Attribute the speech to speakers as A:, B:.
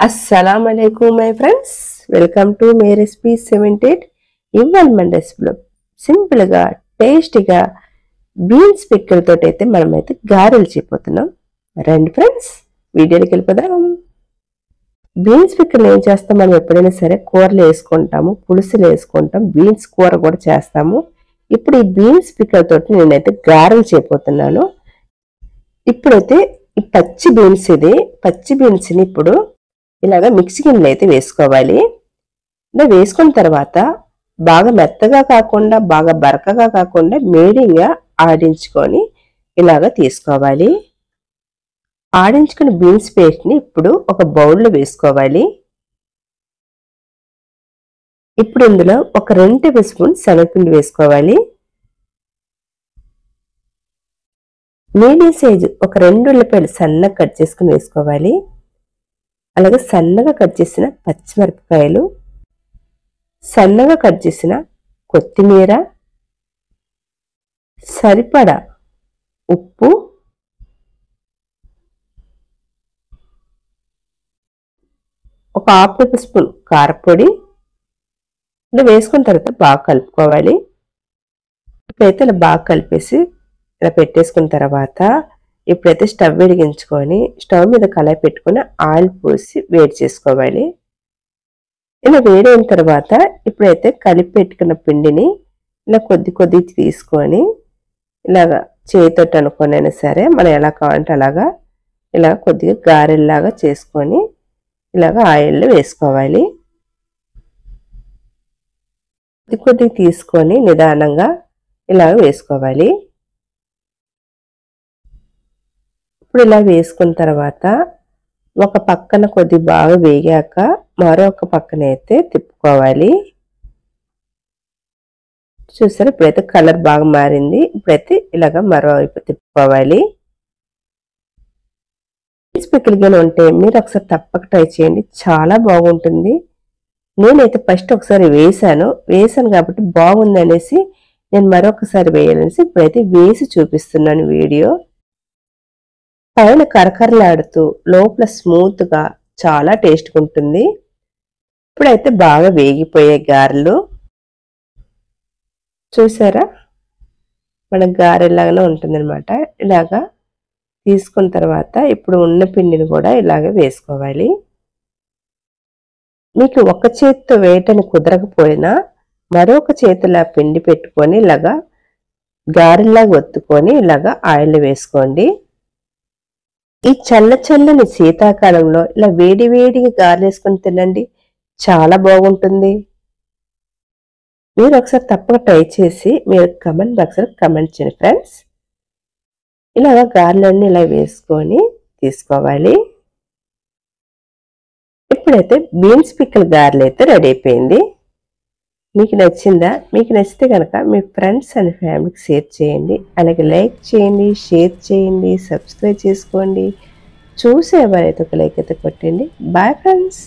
A: Assalamualaikum my friends, welcome to my recipe 78. ఇవాళ మన రెసిపీలో simple గా టేస్టీగా బీన్స్ పిక్కల్ తోటి అయితే మనమైతే గారెలు చేయబోతున్నాం. రండి ఫ్రెండ్స్, వీడియోలోకి వెళ్ళిపోదాం. బీన్స్ పిక్కల్ ఏం చేస్తాం, మనం ఎప్పుడైనా సరే కూరలు వేసుకుంటాము, పులుసులు వేసుకుంటాం, బీన్స్ కూర కూడా చేస్తాము. ఇప్పుడు ఈ బీన్స్ పిక్కల్ తోటి నేనైతే గారెలు చేయబోతున్నాను. ఇప్పుడైతే ఈ పచ్చి బీన్స్ ని ఇప్పుడు ఇలాగా మిక్సీ గిన్నెలో అయితే వేసుకోవాలి. ఇలా వేసుకున్న తర్వాత బాగా మెత్తగా కాకుండా బాగా బరకగా కాకుండా మీడియంగా ఆడించుకొని ఇలాగా తీసుకోవాలి. ఆడించుకున్న బీన్స్ పేస్ట్ ని ఇప్పుడు ఒక బౌల్లో వేసుకోవాలి. ఇప్పుడు ఇందులో ఒక 2 టేబుల్ స్పూన్ శనగపిండి వేసుకోవాలి. మీడియం సైజు ఒక 2 ఉల్లిపాయలు సన్నగా కట్ చేసుకుని వేసుకోవాలి. అలాగే సన్నగా కట్ చేసిన పచ్చిమిరపకాయలు, సన్నగా కట్ చేసిన కొత్తిమీర, సరిపడా ఉప్పు, ఒక 1/2 టేబుల్ స్పూన్ కారపొడి ఇలా వేసుకున్న తర్వాత బాగా కలుపుకోవాలి. ఇప్పుడైతే ఇలా బాగా కలిపేసి ఇలా పెట్టేసుకున్న తర్వాత ఇప్పుడైతే స్టవ్ వెలిగించుకొని స్టవ్ మీద కళాయి పెట్టుకొని ఆయిల్ పోసి వేడి చేసుకోవాలి. ఇలా వేడైన తర్వాత ఇప్పుడైతే కలిపి పెట్టుకున్న పిండిని ఇలా కొద్ది తీసుకొని ఇలాగా చేతితోటి అనుకోనైనా సరే మనం ఎలా కావాలంటే అలాగా ఇలా కొద్దిగా గారెల్లాగా చేసుకొని ఇలాగా ఆయిల్లో వేసుకోవాలి. కొద్దిగా తీసుకొని నిదానంగా ఇలాగ వేసుకోవాలి. ఇప్పుడు ఇలా వేసుకున్న తర్వాత ఒక పక్కన కొద్ది బాగా వేగాక మరొక పక్కన అయితే తిప్పుకోవాలి. చూసారా, ఇప్పుడైతే కలర్ బాగా మారింది. ఇప్పుడైతే ఇలాగ మరో వైపు తిప్పుకోవాలి. పికిల్ ఉంటే మీరు ఒకసారి తప్పక ట్రై చేయండి, చాలా బాగుంటుంది. నేనైతే ఫస్ట్ ఒకసారి వేసాను కాబట్టి బాగుంది అనేసి నేను మరొకసారి వేయాలనేసి ఇప్పుడైతే వేసి చూపిస్తున్నాను వీడియో. పైన కరకరలాడుతూ లోపల స్మూత్ గా చాలా టేస్ట్గా ఉంటుంది. ఇప్పుడైతే బాగా వేగిపోయే గారెలు చూసారా, మన గారెలాగానే ఉంటుందన్నమాట. ఇలాగా తీసుకున్న తర్వాత ఇప్పుడు ఉన్న పిండిని కూడా ఇలాగే వేసుకోవాలి. మీకు ఒక చేతితో వేయటానికి కుదరకపోయినా మరొక చేతిలా పిండి పెట్టుకొని ఇలాగా గారెల్లాగా ఒత్తుకొని ఇలాగా ఆయిల్ వేసుకోండి. ఈ చల్లని శీతాకాలంలో ఇలా వేడిగా గారెలు వేసుకొని తినండి, చాలా బాగుంటుంది. మీరు ఒకసారి తప్పక ట్రై చేసి మీరు కమెంట్ బాక్స్లో కమెంట్ చేయండి ఫ్రెండ్స్. ఇలాగా గారెలన్నీ ఇలా వేసుకొని తీసుకోవాలి. ఇప్పుడైతే బీన్స్ పిక్కల్ గారెలు అయితే రెడీ అయిపోయింది. మీకు నచ్చిందా? మీకు నచ్చితే కనుక మీ ఫ్రెండ్స్ అండ్ ఫ్యామిలీకి షేర్ చేయండి. అలాగే లైక్ చేయండి, షేర్ చేయండి, సబ్స్క్రైబ్ చేసుకోండి. చూసే ఎవరైతే ఒక లైక్ అయితే కొట్టండి. Bye friends.